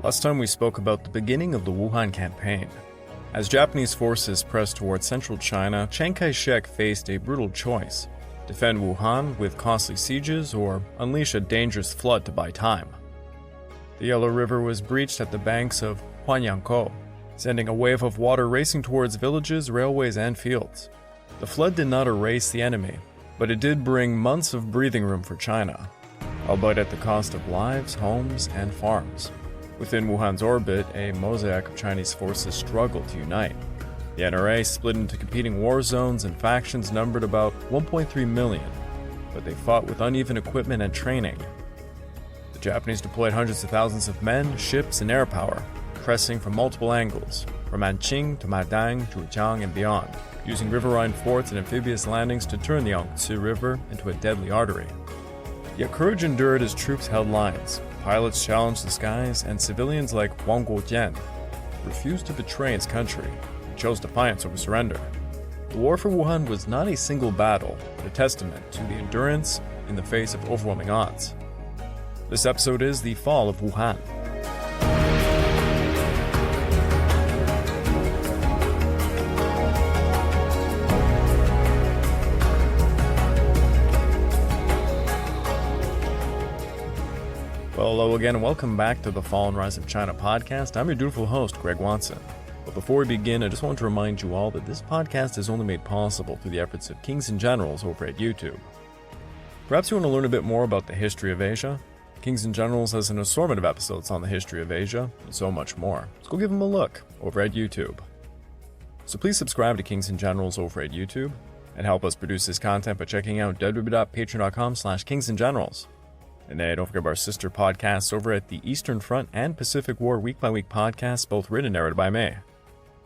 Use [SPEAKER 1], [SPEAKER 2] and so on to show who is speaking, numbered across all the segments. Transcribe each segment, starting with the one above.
[SPEAKER 1] Last time we spoke about the beginning of the Wuhan campaign. As Japanese forces pressed towards central China, Chiang Kai-shek faced a brutal choice: defend Wuhan with costly sieges or unleash a dangerous flood to buy time. The Yellow River was breached at the banks of Huanyangkou, sending a wave of water racing towards villages, railways, and fields. The flood did not erase the enemy, but it did bring months of breathing room for China, albeit at the cost of lives, homes, and farms. Within Wuhan's orbit, a mosaic of Chinese forces struggled to unite. The NRA split into competing war zones and factions numbered about 1.3 million, but they fought with uneven equipment and training. The Japanese deployed hundreds of thousands of men, ships, and air power, pressing from multiple angles, from Anqing to Madang, Zhejiang, and beyond, using riverine forts and amphibious landings to turn the Yangtze River into a deadly artery. Yet courage endured as troops held lines, pilots challenged the skies, and civilians like Wang Guojian refused to betray his country and chose defiance over surrender. The war for Wuhan was not a single battle, but a testament to the endurance in the face of overwhelming odds. This episode is The Fall of Wuhan. Well, hello again, and welcome back to the Fall and Rise of China podcast. I'm your dutiful host, Greg Watson. But before we begin, I just want to remind you all that this podcast is only made possible through the efforts of Kings and Generals over at YouTube. Perhaps you want to learn a bit more about the history of Asia? Kings and Generals has an assortment of episodes on the history of Asia, and so much more. So go give them a look over at YouTube. So please subscribe to Kings and Generals over at YouTube, and help us produce this content by checking out www.patreon.com/kingsandgenerals. And don't forget about our sister podcasts over at the Eastern Front and Pacific War week-by-week podcasts, both written and narrated by me.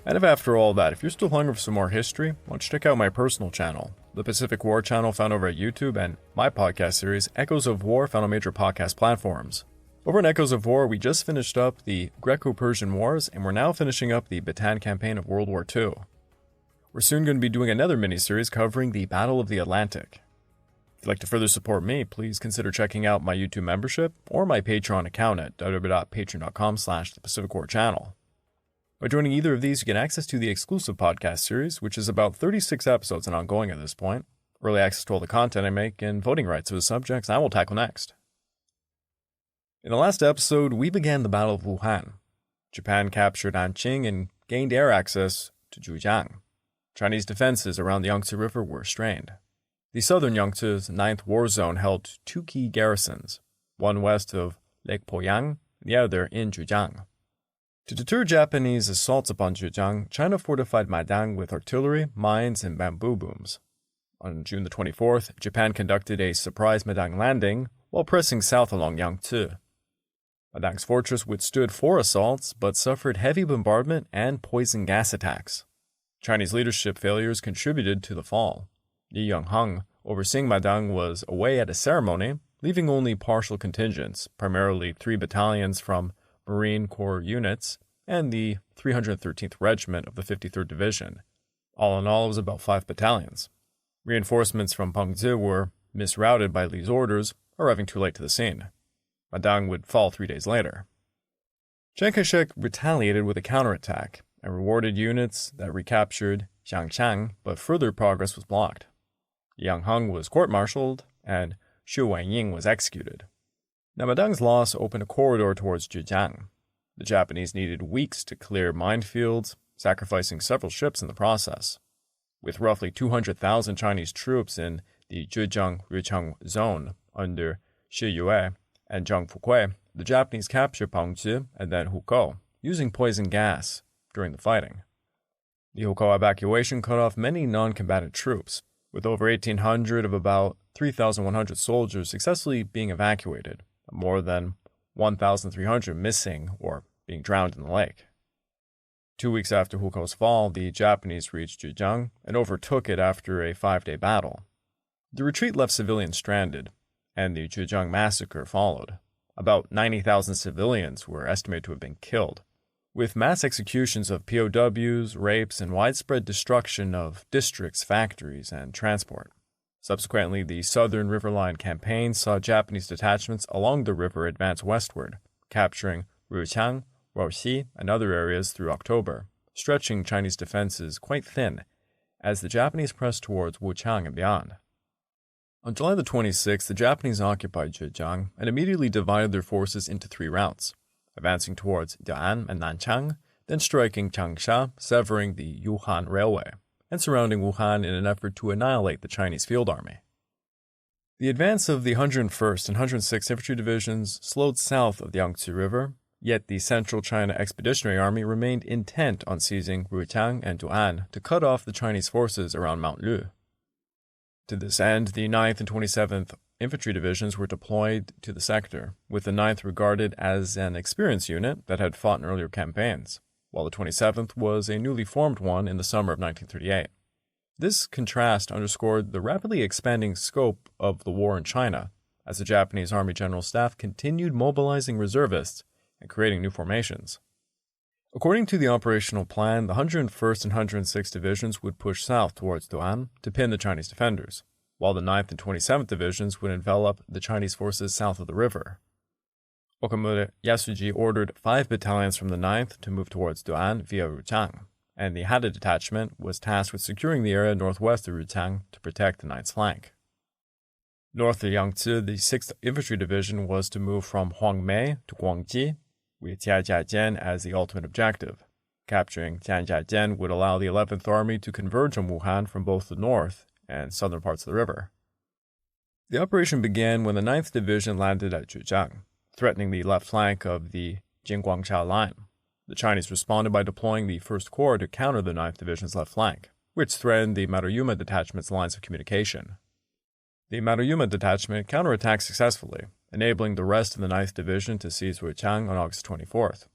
[SPEAKER 1] And if after all that, if you're still hungry for some more history, why don't you check out my personal channel, the Pacific War channel found over at YouTube, and my podcast series, Echoes of War, found on major podcast platforms. Over in Echoes of War, we just finished up the Greco-Persian Wars, and we're now finishing up the Bataan campaign of World War II. We're soon going to be doing another mini-series covering the Battle of the Atlantic. If you'd like to further support me, please consider checking out my YouTube membership or my Patreon account at www.patreon.com/thepacificwarchannel. By joining either of these, you get access to the exclusive podcast series, which is about 36 episodes and ongoing at this point, early access to all the content I make, and voting rights to the subjects I will tackle next. In the last episode, we began the Battle of Wuhan. Japan captured Anqing and gained air access to Zhejiang. Chinese defenses around the Yangtze River were strained. The southern Yangtze's 9th War Zone held two key garrisons, one west of Lake Poyang and the other in Zhejiang. To deter Japanese assaults upon Zhejiang, China fortified Madang with artillery, mines, and bamboo booms. On June the 24th, Japan conducted a surprise Madang landing while pressing south along Yangtze. Madang's fortress withstood 4 assaults but suffered heavy bombardment and poison gas attacks. Chinese leadership failures contributed to the fall. Li Yongheng, overseeing Madang, was away at a ceremony, leaving only partial contingents, primarily 3 battalions from Marine Corps units and the 313th Regiment of the 53rd Division. All in all, it was about 5 battalions. Reinforcements from Pengzi were misrouted by Li's orders, arriving too late to the scene. Madang would fall 3 days later. Chiang Kai-shek retaliated with a counterattack and rewarded units that recaptured Xiangchang, but further progress was blocked. Yang Heng was court-martialed, and Xu Weiying was executed. Now, Madang's loss opened a corridor towards Zhejiang. The Japanese needed weeks to clear minefields, sacrificing several ships in the process. With roughly 200,000 Chinese troops in the Zhejiang-Ruchang zone under Shi Yue and Zhang Fukui, the Japanese captured Pengzi and then Hukou, using poison gas during the fighting. The Hukou evacuation cut off many non-combatant troops, with over 1,800 of about 3,100 soldiers successfully being evacuated, more than 1,300 missing or being drowned in the lake. 2 weeks after Hukou's fall, the Japanese reached Zhejiang and overtook it after a 5-day battle. The retreat left civilians stranded, and the Zhejiang massacre followed. About 90,000 civilians were estimated to have been killed, with mass executions of POWs, rapes, and widespread destruction of districts, factories, and transport. Subsequently, the Southern Riverline campaign saw Japanese detachments along the river advance westward, capturing Ruchang, Guangxi, and other areas through October, stretching Chinese defenses quite thin as the Japanese pressed towards Wuchang and beyond. On July the 26th, the Japanese occupied Zhejiang and immediately divided their forces into 3 routes, advancing towards Dian and Nanchang, then striking Changsha, severing the Yuhan Railway, and surrounding Wuhan in an effort to annihilate the Chinese field army. The advance of the 101st and 106th Infantry Divisions slowed south of the Yangtze River, yet the Central China Expeditionary Army remained intent on seizing Wuchang and Duan to cut off the Chinese forces around Mount Lu. To this end, the 9th and 27th Infantry Divisions were deployed to the sector, with the 9th regarded as an experienced unit that had fought in earlier campaigns, while the 27th was a newly formed one in the summer of 1938. This contrast underscored the rapidly expanding scope of the war in China, as the Japanese Army General Staff continued mobilizing reservists and creating new formations. According to the operational plan, the 101st and 106th Divisions would push south towards Duan to pin the Chinese defenders, while the 9th and 27th Divisions would envelop the Chinese forces south of the river. Okamura Yasuji ordered 5 battalions from the 9th to move towards Duan via Wuchang, and the Hada detachment was tasked with securing the area northwest of Wuchang to protect the 9th's flank. North of Yangtze, the 6th Infantry Division was to move from Huangmei to Guangxi, with Tianjiajian as the ultimate objective. Capturing Tianjiajian would allow the 11th Army to converge on Wuhan from both the north and southern parts of the river. The operation began when the 9th Division landed at Zhejiang, threatening the left flank of the Jingguangsha line. The Chinese responded by deploying the 1st Corps to counter the 9th Division's left flank, which threatened the Maruyama Detachment's lines of communication. The Maruyama Detachment counterattacked successfully, enabling the rest of the 9th Division to seize Wuchang on August 24th.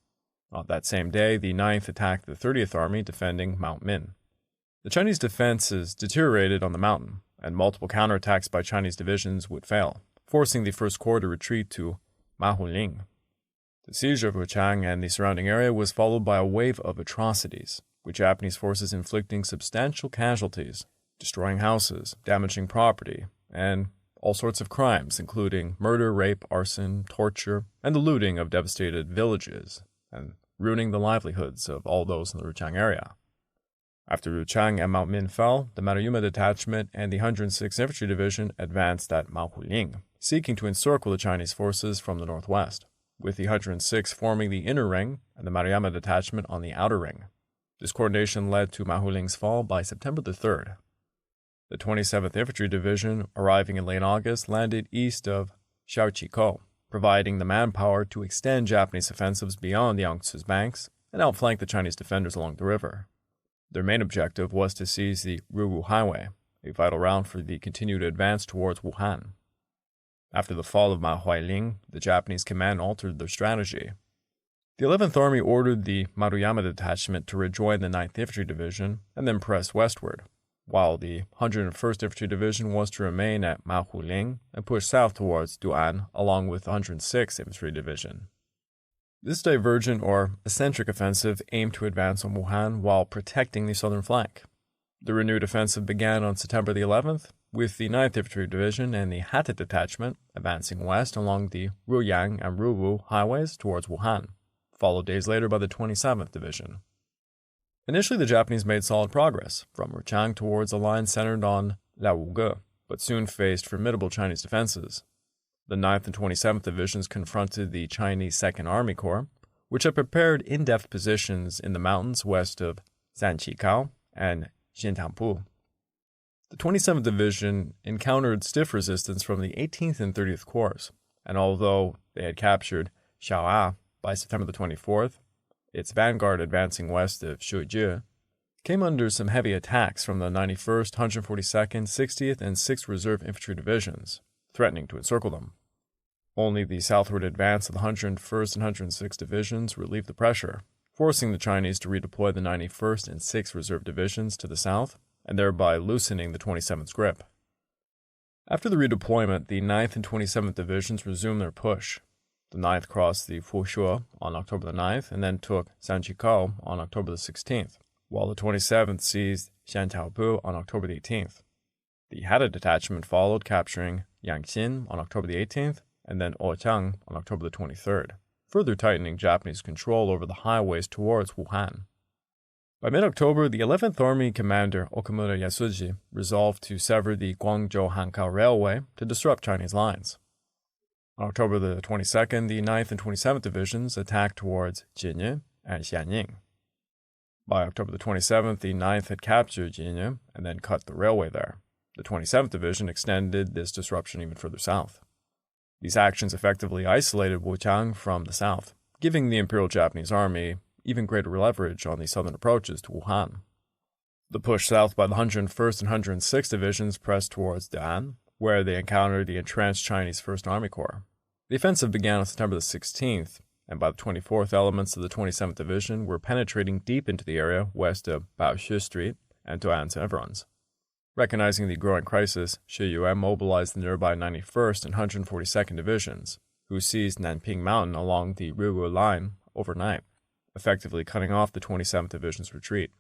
[SPEAKER 1] On that same day, the 9th attacked the 30th Army defending Mount Min. The Chinese defenses deteriorated on the mountain, and multiple counterattacks by Chinese divisions would fail, forcing the 1st Corps to retreat to Mahuling. The siege of Wuchang and the surrounding area was followed by a wave of atrocities, with Japanese forces inflicting substantial casualties, destroying houses, damaging property, and all sorts of crimes, including murder, rape, arson, torture, and the looting of devastated villages, and ruining the livelihoods of all those in the Wuchang area. After Wuchang and Mount Min fell, the Maruyama Detachment and the 106th Infantry Division advanced at Mahuling, seeking to encircle the Chinese forces from the northwest, with the 106th forming the inner ring and the Maruyama Detachment on the outer ring. This coordination led to Mahuling's fall by September the 3rd. The 27th Infantry Division, arriving in late August, landed east of Xiaoqikou, providing the manpower to extend Japanese offensives beyond the Yangtze's banks and outflank the Chinese defenders along the river. Their main objective was to seize the Ruwu Highway, a vital route for the continued advance towards Wuhan. After the fall of Mahuiling, the Japanese command altered their strategy. The 11th Army ordered the Maruyama Detachment to rejoin the 9th Infantry Division and then press westward, while the 101st Infantry Division was to remain at Mahuling and push south towards Duan along with the 106th Infantry Division. This divergent or eccentric offensive aimed to advance on Wuhan while protecting the southern flank. The renewed offensive began on September the 11th, with the 9th Infantry Division and the Hata Detachment advancing west along the Ruyang and Ruwu highways towards Wuhan, followed days later by the 27th Division. Initially, the Japanese made solid progress from Wuchang towards a line centered on Laoge, but soon faced formidable Chinese defenses. The 9th and 27th Divisions confronted the Chinese 2nd Army Corps, which had prepared in-depth positions in the mountains west of Zanqikao and Xintampu. The 27th Division encountered stiff resistance from the 18th and 30th Corps, and although they had captured Xiao'a by September the 24th, its vanguard advancing west of Shuiji came under some heavy attacks from the 91st, 142nd, 60th, and 6th Reserve Infantry Divisions, threatening to encircle them. Only the southward advance of the 101st and 106th Divisions relieved the pressure, forcing the Chinese to redeploy the 91st and 6th Reserve Divisions to the south, and thereby loosening the 27th's grip. After the redeployment, the 9th and 27th Divisions resumed their push. The 9th crossed the Fushuo on October the 9th and then took Zanqikao on October the 16th, while the 27th seized Xiantaopu on October the 18th. The Hada Detachment followed, capturing Yangqin on October the 18th and then Oqiang on October the 23rd. further tightening Japanese control over the highways towards Wuhan. By mid-October, the 11th Army commander Okamura Yasuji resolved to sever the Guangzhou-Hankou Railway to disrupt Chinese lines. On October the 22nd, the 9th and 27th Divisions attacked towards Jinye and Xianying. By October the 27th, the 9th had captured Jinye and then cut the railway there. The 27th Division extended this disruption even further south. These actions effectively isolated Wuchang from the south, giving the Imperial Japanese Army even greater leverage on the southern approaches to Wuhan. The push south by the 101st and 106th Divisions pressed towards Da'an, where they encountered the entrenched Chinese 1st Army Corps. The offensive began on September the 16th, and by the 24th, elements of the 27th Division were penetrating deep into the area west of Baoshi Street and Da'an's Everons. Recognizing the growing crisis, Shi Yue mobilized the nearby 91st and 142nd Divisions, who seized Nanping Mountain along the Ruwu line overnight, effectively cutting off the 27th Division's retreat.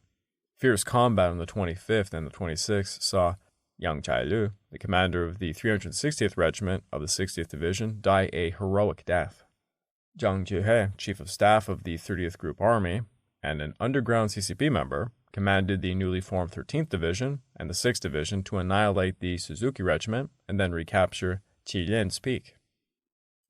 [SPEAKER 1] Fierce combat on the 25th and the 26th saw Yang Chailu, the commander of the 360th Regiment of the 60th Division, die a heroic death. Zhang Juhe, chief of staff of the 30th Group Army, and an underground CCP member, commanded the newly formed 13th Division and the 6th Division to annihilate the Suzuki Regiment and then recapture Qilian's Peak.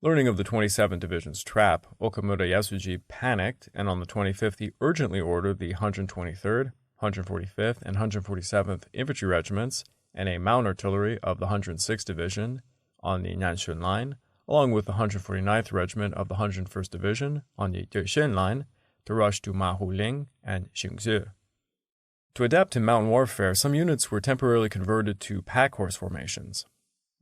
[SPEAKER 1] Learning of the 27th Division's trap, Okamura Yasuji panicked, and on the 25th he urgently ordered the 123rd, 145th, and 147th Infantry Regiments and a mount artillery of the 106th Division on the Nanshun Line, along with the 149th Regiment of the 101st Division on the Deishen Line, to rush to Mahuling and Xingzhou. To adapt to mountain warfare, some units were temporarily converted to pack horse formations.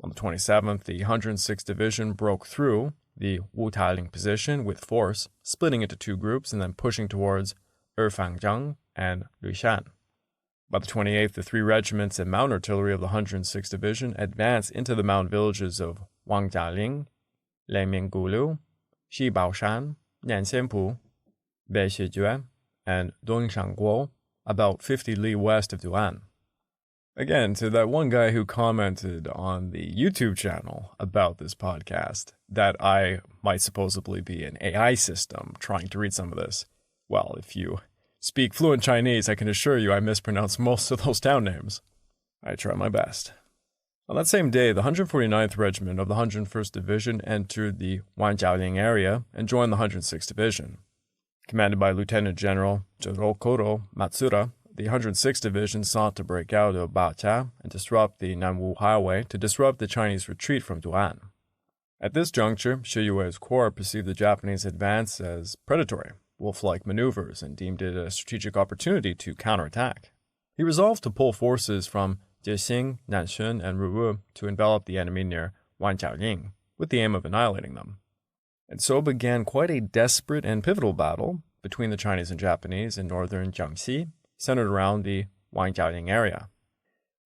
[SPEAKER 1] On the 27th, the 106th Division broke through the Wutaling position with force, splitting into two groups and then pushing towards Erfangjiang and Luishan. By the 28th, the three regiments and mountain artillery of the 106th Division advanced into the mountain villages of Wangjialing, Leimingulu, Xibaoshan, Nianxianpu, Beishijue, and Dongshangguo, about 50 li west of Duan. Again, to that one guy who commented on the YouTube channel about this podcast that I might supposedly be an AI system trying to read some of this. Well, if you speak fluent Chinese, I can assure you I mispronounce most of those town names. I try my best. On that same day, the 149th Regiment of the 101st Division entered the Wanjiaoling area and joined the 106th Division. Commanded by Lieutenant General Jirokoro Matsura, the 106th Division sought to break out of Baocha and disrupt the Nanwu Highway to disrupt the Chinese retreat from Duan. At this juncture, Shi Yue's corps perceived the Japanese advance as predatory, wolf-like maneuvers, and deemed it a strategic opportunity to counterattack. He resolved to pull forces from Jiexing, Nanshun, and Ruwu to envelop the enemy near Wanjiaoling, with the aim of annihilating them. And so began quite a desperate and pivotal battle between the Chinese and Japanese in northern Guangxi, centered around the Wanjiaoling area.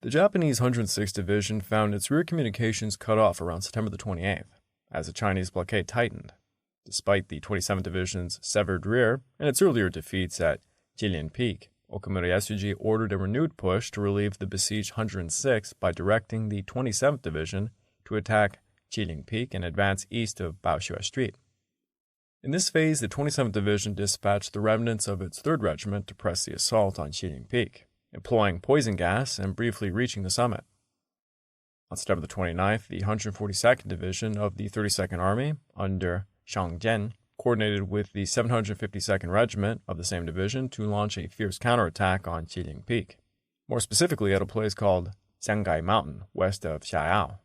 [SPEAKER 1] The Japanese 106th Division found its rear communications cut off around September the 28th, as the Chinese blockade tightened. Despite the 27th Division's severed rear and its earlier defeats at Jilin Peak, Okamura Yasuji ordered a renewed push to relieve the besieged 106th by directing the 27th Division to attack Jilin Peak and advance east of Baoshi Street. In this phase, the 27th Division dispatched the remnants of its 3rd Regiment to press the assault on Jilin Peak, employing poison gas and briefly reaching the summit. On September the 29th, the 142nd Division of the 32nd Army, under Shang Jian, coordinated with the 752nd Regiment of the same division to launch a fierce counterattack on Jilin Peak, more specifically at a place called Sangai Mountain, west of Xiaoyao.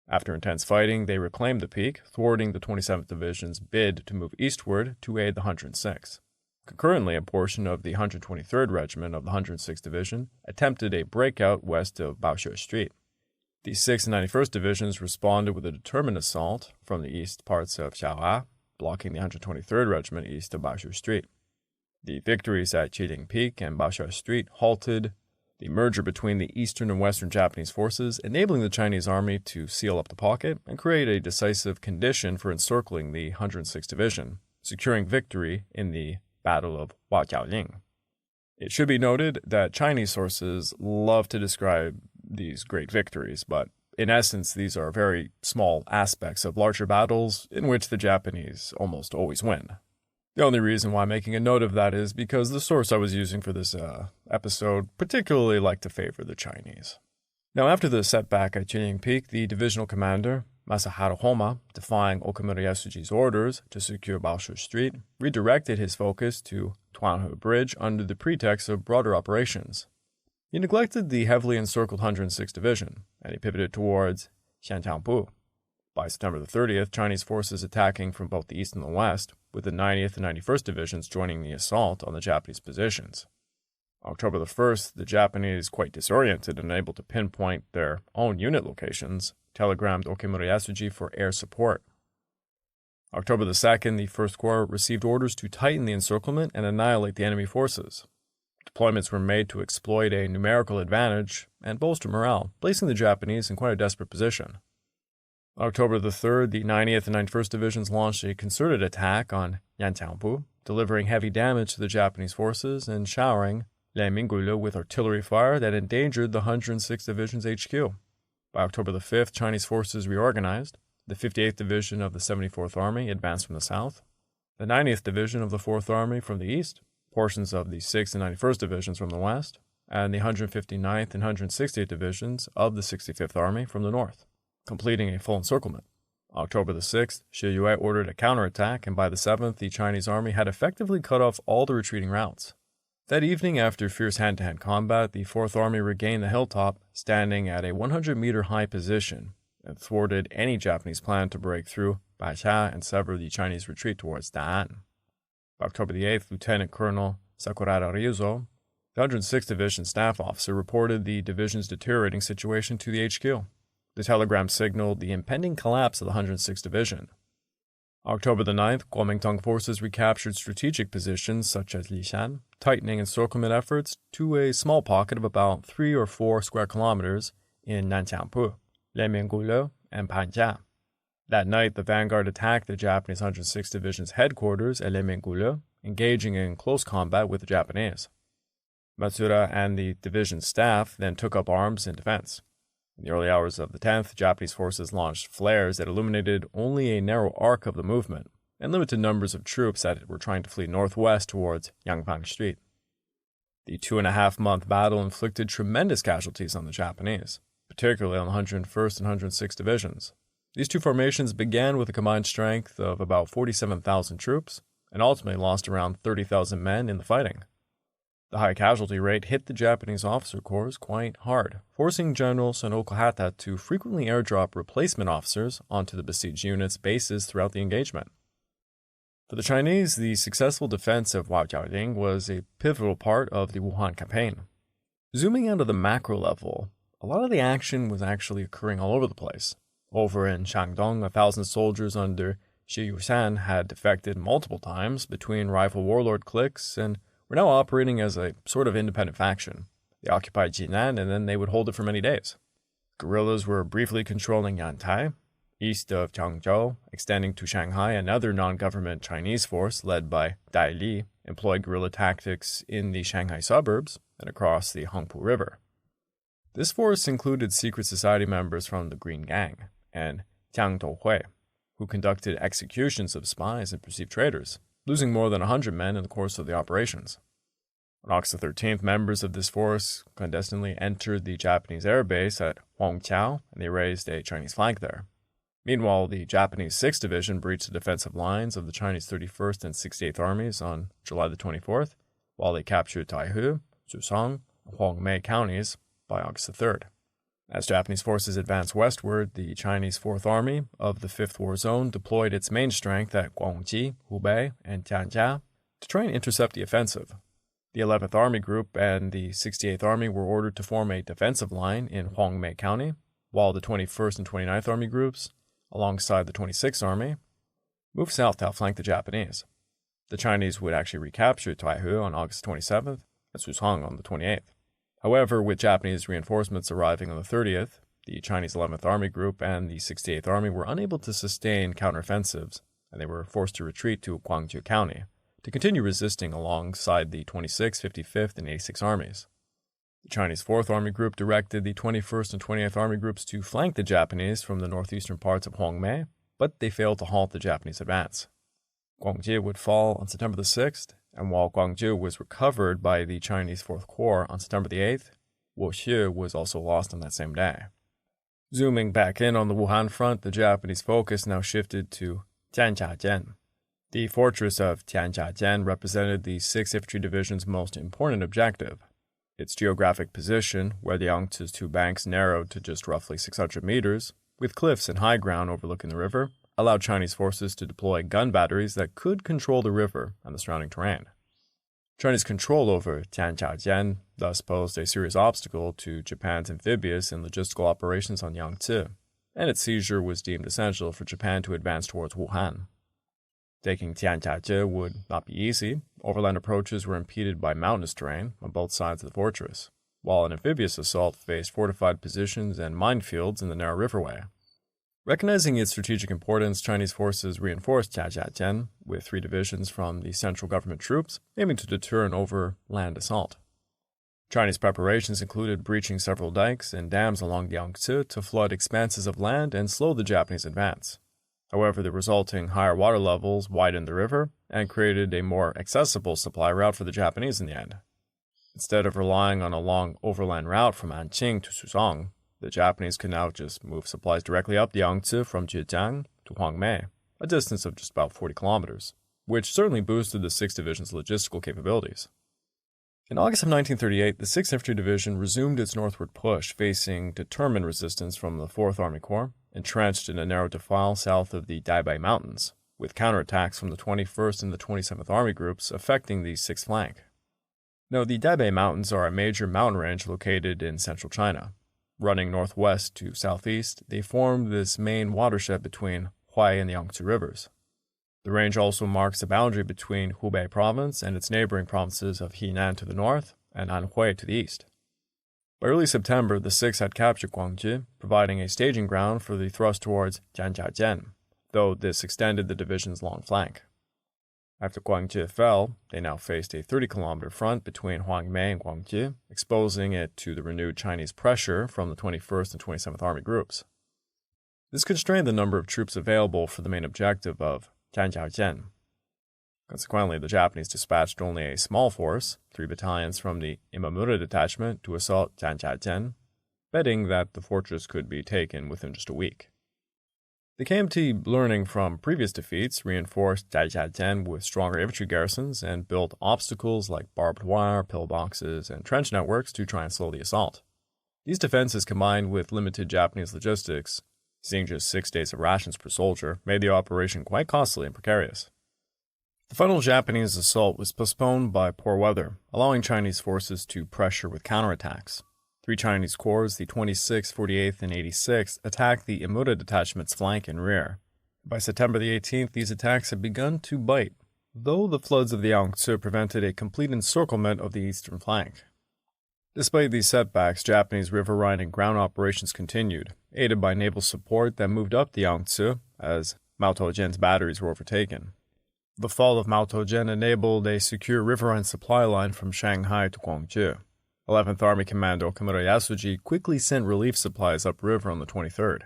[SPEAKER 1] After intense fighting, they reclaimed the peak, thwarting the 27th Division's bid to move eastward to aid the 106th. Concurrently, a portion of the 123rd Regiment of the 106th Division attempted a breakout west of Baoshi Street. The 6th and 91st Divisions responded with a determined assault from the east parts of Xiaoyao, blocking the 123rd Regiment east of Baoshi Street. The victories at Jilin Peak and Baoshi Street halted the merger between the eastern and western Japanese forces, enabling the Chinese army to seal up the pocket and create a decisive condition for encircling the 106th Division, securing victory in the Battle of Wuhan. It should be noted that Chinese sources love to describe these great victories, but In essence, these are very small aspects of larger battles in which the Japanese almost always win. The only reason why I'm making a note of that is because the source I was using for this episode particularly liked to favor the Chinese. Now, after the setback at Chiang Peak, the divisional commander, Masaharu Homa, defying Okamura Yasuji's orders to secure Baoshu Street, redirected his focus to Taihu Bridge under the pretext of broader operations. He neglected the heavily encircled 106th Division, and he pivoted towards Xianjiangbu. By September the 30th, Chinese forces attacking from both the east and the west, with the 90th and 91st Divisions joining the assault on the Japanese positions. October the 1st, the Japanese, quite disoriented and unable to pinpoint their own unit locations, telegrammed Okamura Yasuji for air support. October the 2nd, the 1st Corps received orders to tighten the encirclement and annihilate the enemy forces. Deployments were made to exploit a numerical advantage and bolster morale, placing the Japanese in quite a desperate position. October the 3rd, the 90th and 91st Divisions launched a concerted attack on Yanjiangbu, delivering heavy damage to the Japanese forces and showering Le Mingulu with artillery fire that endangered the 106th Division's HQ. By October the 5th, Chinese forces reorganized. The 58th Division of the 74th Army advanced from the south, the 90th Division of the 4th Army from the east, portions of the 6th and 91st Divisions from the west, and the 159th and 168th Divisions of the 65th Army from the north, completing a full encirclement. October the 6th, Shi Yue ordered a counterattack, and by the 7th, the Chinese army had effectively cut off all the retreating routes. That evening, after fierce hand-to-hand combat, the 4th Army regained the hilltop, standing at a 100-meter high position, and thwarted any Japanese plan to break through Baixia and sever the Chinese retreat towards Da'an. By October the 8th, Lieutenant Colonel Sakurada Ryuzo, the 106th Division staff officer, reported the division's deteriorating situation to the HQ. The telegram signaled the impending collapse of the 106th Division. October the 9th, Kuomintang forces recaptured strategic positions such as Lishan, tightening encirclement efforts to a small pocket of about 3 or 4 square kilometers in Nanjiangbu, Lemingulu, and Panja. That night, the vanguard attacked the Japanese 106th Division's headquarters at Lemingulu, engaging in close combat with the Japanese. Matsuda and the division's staff then took up arms in defense. In the early hours of the 10th, Japanese forces launched flares that illuminated only a narrow arc of the movement and limited numbers of troops that were trying to flee northwest towards Yangpang Street. The 2.5-month battle inflicted tremendous casualties on the Japanese, particularly on the 101st and 106th Divisions. These two formations began with a combined strength of about 47,000 troops and ultimately lost around 30,000 men in the fighting. The high casualty rate hit the Japanese officer corps quite hard, forcing General Sonoko Hata to frequently airdrop replacement officers onto the besieged units' bases throughout the engagement. For the Chinese, the successful defense of Waojialing was a pivotal part of the Wuhan campaign. Zooming out of the macro level, a lot of the action was actually occurring all over the place. Over in Shandong, 1,000 soldiers under Shi Yushan had defected multiple times between rival warlord cliques and were now operating as a sort of independent faction. They occupied Jinan and then they would hold it for many days. Guerrillas were briefly controlling Yantai, east of Changzhou, extending to Shanghai. Another non-government Chinese force led by Dai Li employed guerrilla tactics in the Shanghai suburbs and across the Hangpu River. This force included secret society members from the Green Gang and Jiang Douhui, who conducted executions of spies and perceived traitors, losing more than 100 men in the course of the operations. On August 13th, members of this force clandestinely entered the Japanese air base at Hongqiao, and they raised a Chinese flag there. Meanwhile, the Japanese 6th Division breached the defensive lines of the Chinese 31st and 68th Armies on July the 24th, while they captured Taihu, Zhuchang, and Huangmei counties by August the 3rd. As Japanese forces advanced westward, the Chinese 4th Army of the 5th War Zone deployed its main strength at Guangxi, Hubei, and Tanja to try and intercept the offensive. The 11th Army Group and the 68th Army were ordered to form a defensive line in Huangmei County, while the 21st and 29th Army Groups, alongside the 26th Army, moved south to outflank the Japanese. The Chinese would actually recapture Taihu on August 27th and Zhuchang on the 28th. However, with Japanese reinforcements arriving on the 30th, the Chinese 11th Army Group and the 68th Army were unable to sustain counteroffensives, and they were forced to retreat to Guangzhou County to continue resisting alongside the 26th, 55th, and 86th Armies. The Chinese 4th Army Group directed the 21st and 28th Army Groups to flank the Japanese from the northeastern parts of Hongmei, but they failed to halt the Japanese advance. Guangxi would fall on September the 6th, and while Guangzhou was recovered by the Chinese 4th Corps on September the 8th, Wuxi was also lost on that same day. Zooming back in on the Wuhan front, the Japanese focus now shifted to Tianjia. The fortress of Tianjia represented the 6th Infantry Division's most important objective. Its geographic position, where the Yangtze's two banks narrowed to just roughly 600 meters, with cliffs and high ground overlooking the river, allowed Chinese forces to deploy gun batteries that could control the river and the surrounding terrain. Chinese control over Tianjia thus posed a serious obstacle to Japan's amphibious and logistical operations on Yangtze, and its seizure was deemed essential for Japan to advance towards Wuhan. Taking Tianjia would not be easy. Overland approaches were impeded by mountainous terrain on both sides of the fortress, while an amphibious assault faced fortified positions and minefields in the narrow riverway. Recognizing its strategic importance, Chinese forces reinforced Tianjia with 3 divisions from the central government troops, aiming to deter an overland assault. Chinese preparations included breaching several dikes and dams along the Yangtze to flood expanses of land and slow the Japanese advance. However, the resulting higher water levels widened the river and created a more accessible supply route for the Japanese in the end. Instead of relying on a long overland route from Anqing to Suzhou, the Japanese could now just move supplies directly up the Yangtze from Zhejiang to Hongmei, a distance of just about 40 kilometers, which certainly boosted the 6th Division's logistical capabilities. In August of 1938, the 6th Infantry Division resumed its northward push, facing determined resistance from the 4th Army Corps, entrenched in a narrow defile south of the Daibei Mountains, with counterattacks from the 21st and the 27th Army Groups affecting the 6th flank. Now, the Daibei Mountains are a major mountain range located in central China. Running northwest to southeast, they form this main watershed between Huai and the Yangtze rivers. The range also marks the boundary between Hubei province and its neighboring provinces of Henan to the north and Anhui to the east. By early September, the 6th had captured Guangxi, providing a staging ground for the thrust towards Tianjia, though this extended the division's long flank. After Guangxi fell, they now faced a 30-kilometer front between Hongmei and Guangxi, exposing it to the renewed Chinese pressure from the 21st and 27th Army Groups. This constrained the number of troops available for the main objective of Tianjia. Consequently, the Japanese dispatched only a small force, 3 battalions from the Imamura detachment, to assault Tianjia, betting that the fortress could be taken within just a week. The KMT, learning from previous defeats, reinforced Tianjia with stronger infantry garrisons and built obstacles like barbed wire, pillboxes, and trench networks to try and slow the assault. These defenses, combined with limited Japanese logistics, seeing just 6 days of rations per soldier, made the operation quite costly and precarious. The final Japanese assault was postponed by poor weather, allowing Chinese forces to pressure with counterattacks. 3 Chinese corps, the 26th, 48th, and 86th, attacked the Imura detachment's flank and rear. By September the 18th, these attacks had begun to bite, though the floods of the Yangtze prevented a complete encirclement of the eastern flank. Despite these setbacks, Japanese river riding ground operations continued, aided by naval support that moved up the Yangtze as Maotogen's batteries were overtaken. The fall of Maotogen enabled a secure riverine supply line from Shanghai to Guangzhou. 11th Army Commando Kamura Yasuji quickly sent relief supplies upriver on the 23rd.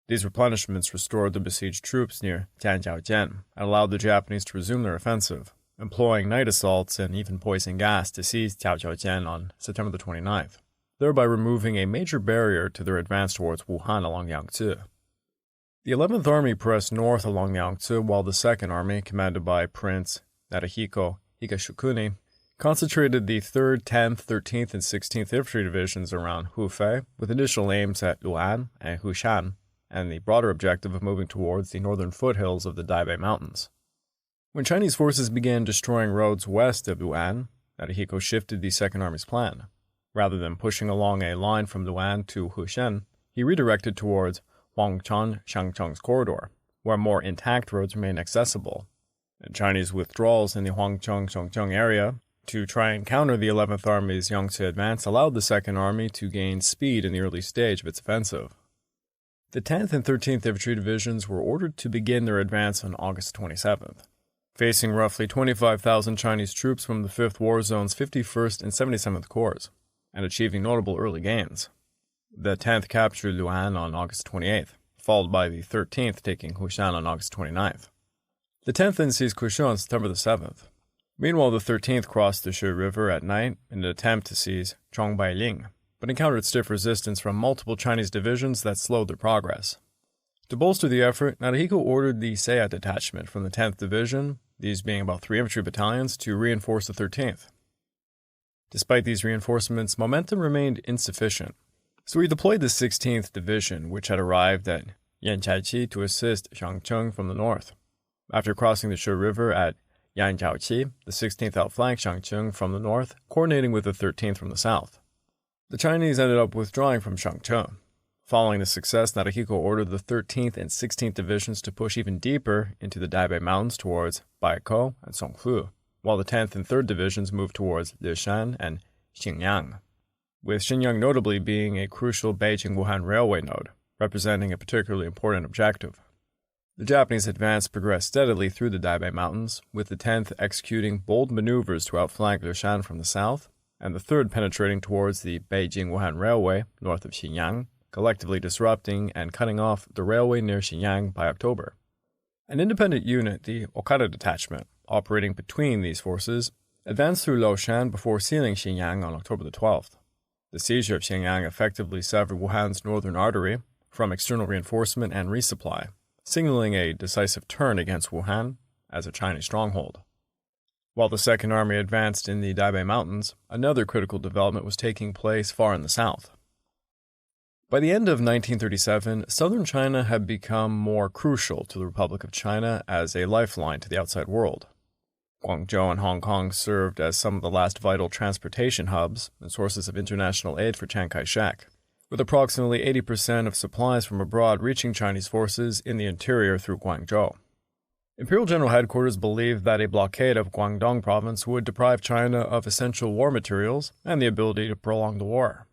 [SPEAKER 1] These replenishments restored the besieged troops near Tianjia and allowed the Japanese to resume their offensive, employing night assaults and even poison gas to seize Tianjia on September the 29th, thereby removing a major barrier to their advance towards Wuhan along Yangtze. The 11th Army pressed north along the Yangtze, while the 2nd Army, commanded by Prince Narihiko Higashikuni, concentrated the 3rd, 10th, 13th, and 16th Infantry Divisions around Hufei, with initial aims at Luan and Hushan, and the broader objective of moving towards the northern foothills of the Daibei Mountains. When Chinese forces began destroying roads west of Luan, Narihiko shifted the 2nd Army's plan. Rather than pushing along a line from Luan to Hushen, he redirected towards Huangchang-Shangcheng's corridor, where more intact roads remained accessible. And Chinese withdrawals in the Huangchang-Shangcheng area to try and counter the 11th Army's Yangtze advance allowed the 2nd Army to gain speed in the early stage of its offensive. The 10th and 13th Infantry Divisions were ordered to begin their advance on August 27th. Facing roughly 25,000 Chinese troops from the 5th War Zone's 51st and 77th Corps. and achieving notable early gains. The 10th captured Luan on August 28th, followed by the 13th taking Hushan on August 29th. The 10th then seized Kushu on September the 7th. Meanwhile, the 13th crossed the Shui River at night in an attempt to seize Chongbailing, but encountered stiff resistance from multiple Chinese divisions that slowed their progress. To bolster the effort, Narihiko ordered the Seiya detachment from the 10th Division, these being about 3 infantry battalions, to reinforce the 13th. Despite these reinforcements, momentum remained insufficient, so he deployed the 16th Division, which had arrived at Yanchaichi to assist Shangcheng from the north. After crossing the Shui River at Yanjiaoqi, the 16th outflanked Shangcheng from the north, coordinating with the 13th from the south. The Chinese ended up withdrawing from Shangcheng. Following this success, Narihiko ordered the 13th and 16th Divisions to push even deeper into the Daibei Mountains towards Baikou and Songfu, while the 10th and 3rd Divisions moved towards Lishan and Xinjiang, with Xinjiang notably being a crucial Beijing-Wuhan railway node, representing a particularly important objective. The Japanese advance progressed steadily through the Daibei Mountains, with the 10th executing bold maneuvers to outflank Lishan from the south, and the 3rd penetrating towards the Beijing-Wuhan Railway north of Xinjiang, collectively disrupting and cutting off the railway near Xinjiang by October. An independent unit, the Okada Detachment, operating between these forces, advanced through Laoshan before sealing Xinjiang on October the 12th. The seizure of Xinjiang effectively severed Wuhan's northern artery from external reinforcement and resupply, signaling a decisive turn against Wuhan as a Chinese stronghold. While the Second Army advanced in the Daibei Mountains, another critical development was taking place far in the south. By the end of 1937, southern China had become more crucial to the Republic of China as a lifeline to the outside world. Guangzhou and Hong Kong served as some of the last vital transportation hubs and sources of international aid for Chiang Kai-shek, with approximately 80% of supplies from abroad reaching Chinese forces in the interior through Guangzhou. Imperial General Headquarters believed that a blockade of Guangdong province would deprive China of essential war materials and the ability to prolong the war.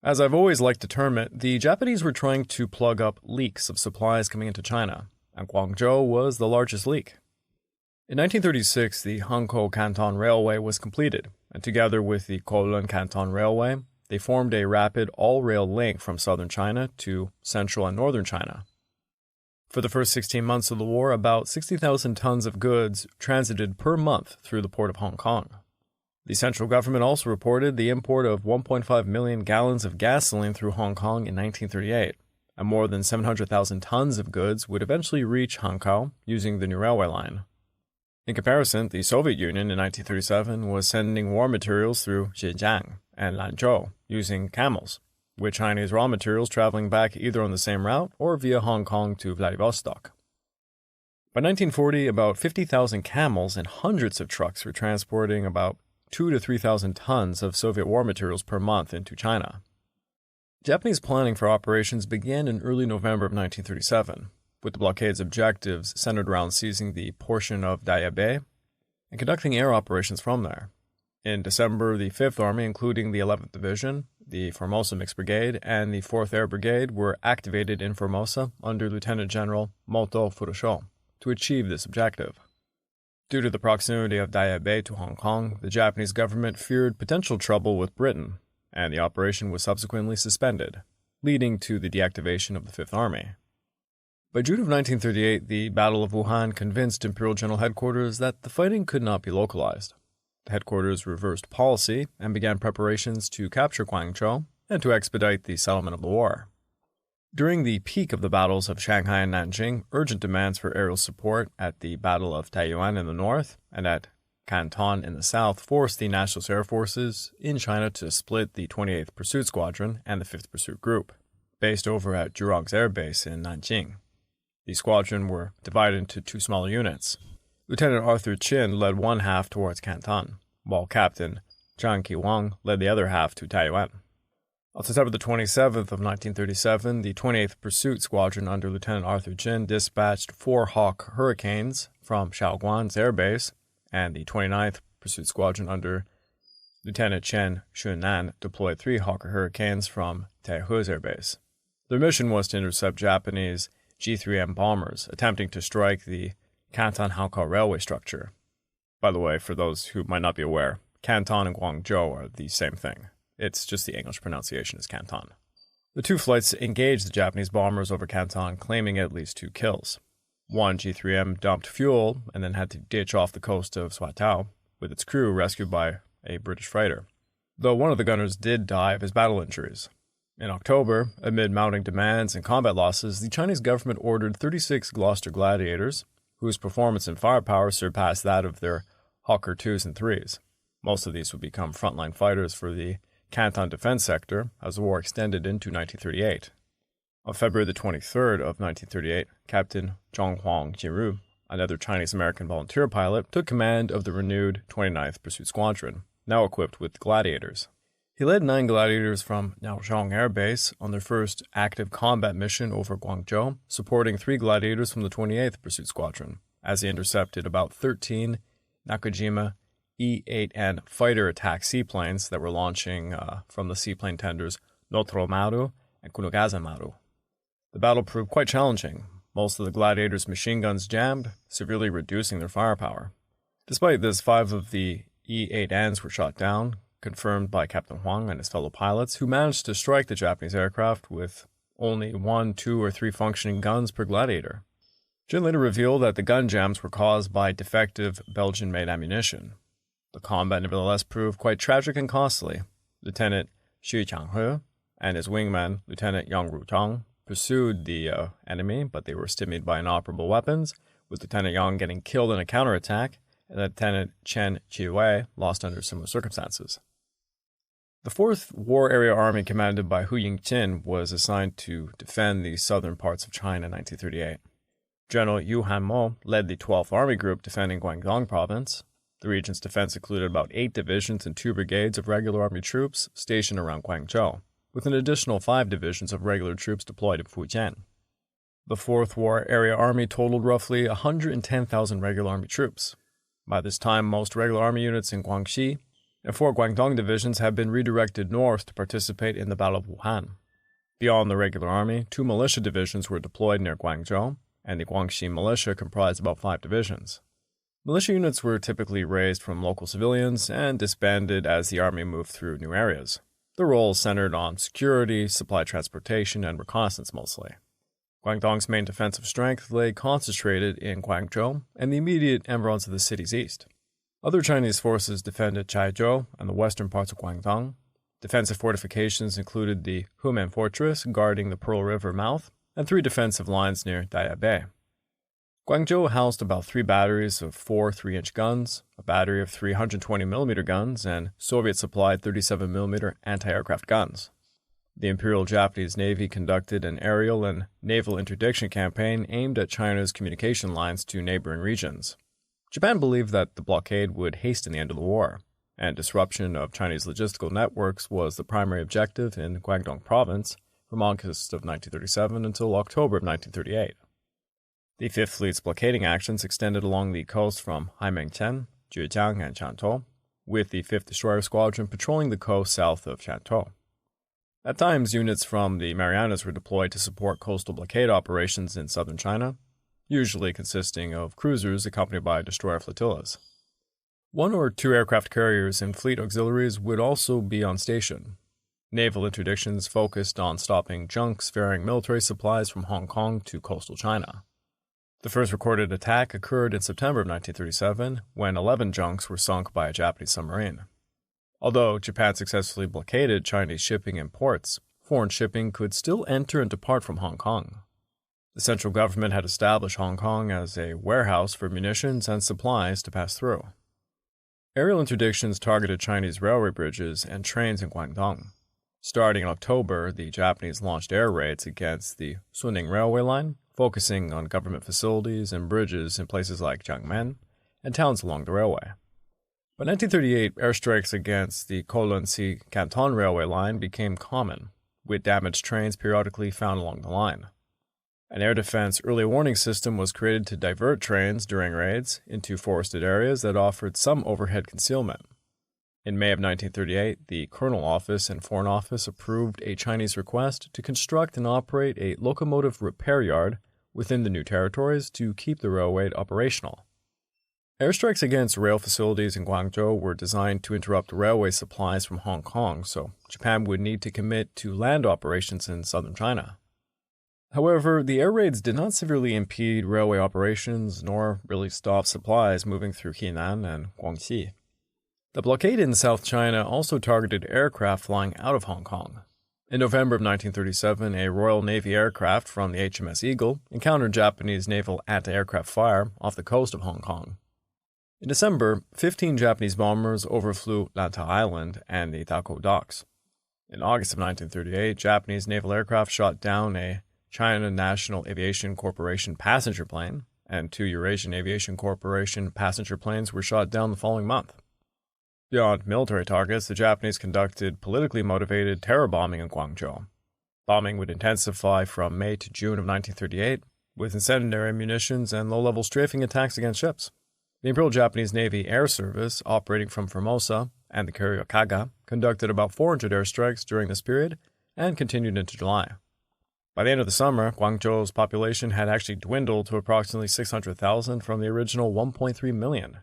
[SPEAKER 1] As I've always liked to term it, the Japanese were trying to plug up leaks of supplies coming into China, and Guangzhou was the largest leak. In 1936, the Hankou Canton Railway was completed, and together with the Kowloon Canton Railway, they formed a rapid all-rail link from southern China to central and northern China. For the first 16 months of the war, about 60,000 tons of goods transited per month through the port of Hong Kong. The central government also reported the import of 1.5 million gallons of gasoline through Hong Kong in 1938, and more than 700,000 tons of goods would eventually reach Hankou using the new railway line. In comparison, the Soviet Union in 1937 was sending war materials through Zhejiang and Lanzhou using camels, with Chinese raw materials traveling back either on the same route or via Hong Kong to Vladivostok. By 1940, about 50,000 camels and hundreds of trucks were transporting about 2,000 to 3,000 tons of Soviet war materials per month into China. Japanese planning for operations began in early November of 1937, with the blockade's objectives centered around seizing the portion of Daya Bay and conducting air operations from there. In December, the 5th Army, including the 11th Division, the Formosa Mixed Brigade, and the 4th Air Brigade were activated in Formosa under Lieutenant General Moto Furusho to achieve this objective. Due to the proximity of Daya Bay to Hong Kong, the Japanese government feared potential trouble with Britain, and the operation was subsequently suspended, leading to the deactivation of the 5th Army. By June of 1938, the Battle of Wuhan convinced Imperial General Headquarters that the fighting could not be localized. The headquarters reversed policy and began preparations to capture Guangzhou and to expedite the settlement of the war. During the peak of the battles of Shanghai and Nanjing, urgent demands for aerial support at the Battle of Taiyuan in the north and at Canton in the south forced the Nationalist Air Forces in China to split the 28th Pursuit Squadron and the 5th Pursuit Group, based over at Jurong's Air Base in Nanjing. The squadron were divided into two smaller units. Lieutenant Arthur Chin led one half towards Canton, while Captain Zhang Qiwang led the other half to Taiyuan. On September the 27th of 1937, the 28th Pursuit Squadron under Lieutenant Arthur Chin dispatched 4 Hawk Hurricanes from Shaoguan's air base, and the 29th Pursuit Squadron under Lieutenant Chen Xunan deployed 3 Hawker Hurricanes from Taihu's air base. Their mission was to intercept Japanese G-3M bombers attempting to strike the Canton-Hankou railway structure. By the way, for those who might not be aware, Canton and Guangzhou are the same thing. It's just the English pronunciation is Canton. The two flights engaged the Japanese bombers over Canton, claiming at least 2 kills. One G3M dumped fuel and then had to ditch off the coast of Swatow, with its crew rescued by a British freighter, though one of the gunners did die of his battle injuries. In October, amid mounting demands and combat losses, the Chinese government ordered 36 Gloucester Gladiators, whose performance and firepower surpassed that of their Hawker 2s and 3s. Most of these would become frontline fighters for the Canton defense sector as the war extended into 1938. On February the 23rd of 1938, Captain Zhonghua Jiru, another Chinese-American volunteer pilot, took command of the renewed 29th Pursuit Squadron, now equipped with Gladiators. He led 9 Gladiators from Naozhong Air Base on their first active combat mission over Guangzhou, supporting 3 Gladiators from the 28th Pursuit Squadron, as he intercepted about 13 Nakajima E-8N fighter attack seaplanes that were launching from the seaplane tenders Notromaru and Kunogazamaru. The battle proved quite challenging. Most of the Gladiators' machine guns jammed, severely reducing their firepower. Despite this, 5 of the E-8Ns were shot down, confirmed by Captain Huang and his fellow pilots, who managed to strike the Japanese aircraft with only 1, 2, or 3 functioning guns per Gladiator. Jin later revealed that the gun jams were caused by defective Belgian-made ammunition. The combat nevertheless proved quite tragic and costly. Lieutenant Xu Changhe and his wingman, Lieutenant Yang Rutong, pursued the enemy, but they were stymied by inoperable weapons, with Lieutenant Yang getting killed in a counterattack, and Lieutenant Chen Chiwei lost under similar circumstances. The 4th War Area Army, commanded by Hu Yingqin, was assigned to defend the southern parts of China in 1938. General Yu Hanmo led the 12th Army Group defending Guangdong Province. The region's defense included about 8 divisions and 2 brigades of regular army troops stationed around Guangzhou, with an additional 5 divisions of regular troops deployed in Fujian. The 4th War Area Army totaled roughly 110,000 regular army troops. By this time, most regular army units in Guangxi and 4 Guangdong divisions had been redirected north to participate in the Battle of Wuhan. Beyond the regular army, 2 militia divisions were deployed near Guangzhou, and the Guangxi militia comprised about 5 divisions. Militia units were typically raised from local civilians and disbanded as the army moved through new areas. Their roles centered on security, supply transportation, and reconnaissance mostly. Guangdong's main defensive strength lay concentrated in Guangzhou and the immediate environs of the city's east. Other Chinese forces defended Chaizhou and the western parts of Guangdong. Defensive fortifications included the Humen Fortress guarding the Pearl River mouth and 3 defensive lines near Daya Bay. Guangzhou housed about 3 batteries of 4 3-inch guns, a battery of 320mm guns, and Soviet-supplied 37mm anti-aircraft guns. The Imperial Japanese Navy conducted an aerial and naval interdiction campaign aimed at China's communication lines to neighboring regions. Japan believed that the blockade would hasten the end of the war, and disruption of Chinese logistical networks was the primary objective in Guangdong Province from August of 1937 until October of 1938. The Fifth Fleet's blockading actions extended along the coast from Haimengchen, Zhejiang, and Shantou, with the 5th Destroyer Squadron patrolling the coast south of Shantou. At times, units from the Marianas were deployed to support coastal blockade operations in southern China, usually consisting of cruisers accompanied by destroyer flotillas. 1 or 2 aircraft carriers and fleet auxiliaries would also be on station. Naval interdictions focused on stopping junks ferrying military supplies from Hong Kong to coastal China. The first recorded attack occurred in September of 1937, when 11 junks were sunk by a Japanese submarine. Although Japan successfully blockaded Chinese shipping and ports, foreign shipping could still enter and depart from Hong Kong. The central government had established Hong Kong as a warehouse for munitions and supplies to pass through. Aerial interdictions targeted Chinese railway bridges and trains in Guangdong. Starting in October, the Japanese launched air raids against the Suning railway line, focusing on government facilities and bridges in places like Jiangmen and towns along the railway. By 1938, airstrikes against the Kowloon-Si Canton railway line became common, with damaged trains periodically found along the line. An air defense early warning system was created to divert trains during raids into forested areas that offered some overhead concealment. In May of 1938, the Colonel Office and Foreign Office approved a Chinese request to construct and operate a locomotive repair yard within the new territories to keep the railway operational. Airstrikes against rail facilities in Guangzhou were designed to interrupt railway supplies from Hong Kong, so Japan would need to commit to land operations in southern China. However, the air raids did not severely impede railway operations nor really stop supplies moving through Henan and Guangxi. The blockade in South China also targeted aircraft flying out of Hong Kong. In November of 1937, a Royal Navy aircraft from the HMS Eagle encountered Japanese naval anti-aircraft fire off the coast of Hong Kong. In December, 15 Japanese bombers overflew Lantau Island and the Dako docks. In August of 1938, Japanese naval aircraft shot down a China National Aviation Corporation passenger plane, and 2 Eurasian Aviation Corporation passenger planes were shot down the following month. Beyond military targets, the Japanese conducted politically motivated terror bombing in Guangzhou. Bombing would intensify from May to June of 1938, with incendiary munitions and low-level strafing attacks against ships. The Imperial Japanese Navy Air Service, operating from Formosa and the carrier Kaga, conducted about 400 airstrikes during this period and continued into July. By the end of the summer, Guangzhou's population had actually dwindled to approximately 600,000 from the original 1.3 million.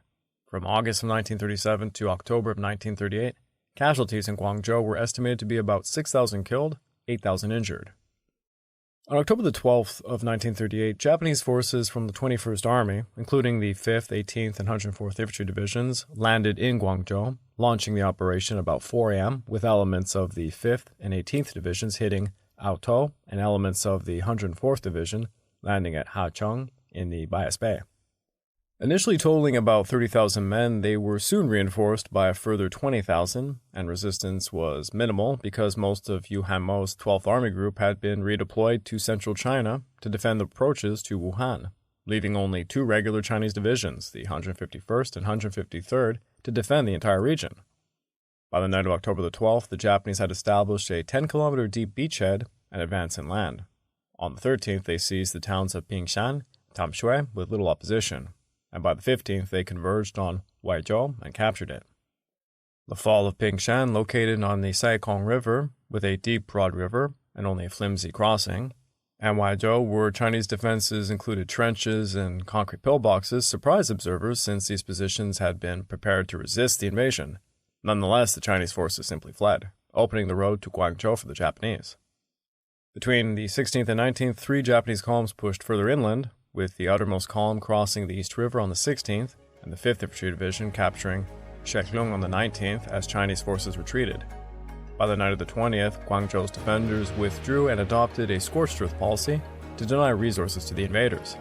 [SPEAKER 1] From August of 1937 to October of 1938, casualties in Guangzhou were estimated to be about 6,000 killed, 8,000 injured. On October the 12th of 1938, Japanese forces from the 21st Army, including the 5th, 18th, and 104th Infantry Divisions, landed in Guangzhou, launching the operation about 4 a.m., with elements of the 5th and 18th Divisions hitting Aotou and elements of the 104th Division landing at Hacheng in the Bias Bay. Initially totaling about 30,000 men, they were soon reinforced by a further 20,000, and resistance was minimal because most of Yu Hanmo's 12th Army Group had been redeployed to central China to defend the approaches to Wuhan, leaving only 2 regular Chinese divisions, the 151st and 153rd, to defend the entire region. By the night of October the 12th, the Japanese had established a 10-kilometer deep beachhead and advanced inland. On the 13th, they seized the towns of Pingshan and Tamshui with little opposition, and by the 15th, they converged on Waizhou and captured it. The fall of Pingshan, located on the Saikong River, with a deep, broad river and only a flimsy crossing, and Waizhou, where Chinese defenses included trenches and concrete pillboxes, surprised observers since these positions had been prepared to resist the invasion. Nonetheless, the Chinese forces simply fled, opening the road to Guangzhou for the Japanese. Between the 16th and 19th, 3 Japanese columns pushed further inland, with the outermost column crossing the East River on the 16th, and the 5th Infantry Division capturing Sheklung on the 19th as Chinese forces retreated. By the night of the 20th, Guangzhou's defenders withdrew and adopted a scorched earth policy to deny resources to the invaders.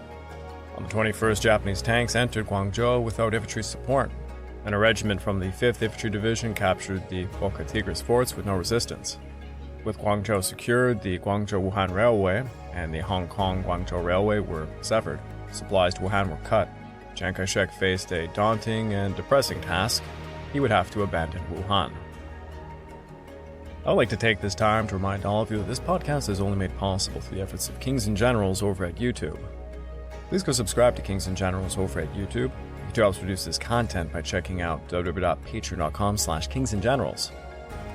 [SPEAKER 1] On the 21st, Japanese tanks entered Guangzhou without infantry support, and a regiment from the 5th Infantry Division captured the Boca Tigres forts with no resistance. With Guangzhou secured, the Guangzhou-Wuhan Railway and the Hong Kong-Guangzhou Railway were severed. Supplies to Wuhan were cut. Chiang Kai-shek faced a daunting and depressing task. He would have to abandon Wuhan. I would like to take this time to remind all of you that this podcast is only made possible through the efforts of Kings and Generals over at YouTube. Please go subscribe to Kings and Generals over at YouTube. You can help produce this content by checking out www.patreon.com/kingsandgenerals.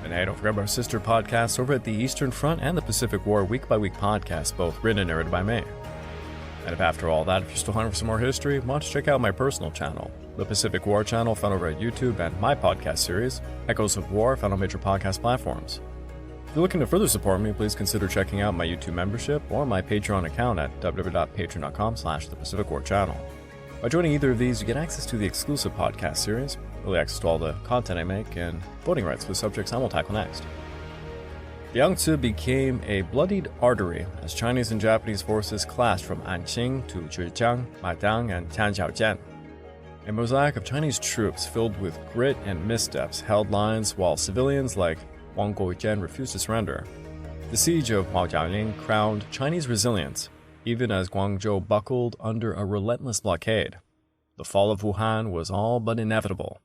[SPEAKER 1] And hey, don't forget about our sister podcasts over at the Eastern Front and the Pacific War week-by-week podcasts, both written and narrated by me. And if after all that, if you're still hungry for some more history, why don't you check out my personal channel, the Pacific War channel found over at YouTube, and my podcast series, Echoes of War, found on major podcast platforms. If you're looking to further support me, please consider checking out my YouTube membership or my Patreon account at www.patreon.com/thepacificwarchannel. By joining either of these, you get access to the exclusive podcast series, early access to all the content I make, and voting rights for the subjects I will tackle next. The Yangtze became a bloodied artery as Chinese and Japanese forces clashed from Anqing to Zhejiang, Madang, and Tianjiajian. A mosaic of Chinese troops filled with grit and missteps held lines while civilians like Wang Guojian refused to surrender. The siege of Huajialing crowned Chinese resilience, even as Guangzhou buckled under a relentless blockade. The fall of Wuhan was all but inevitable.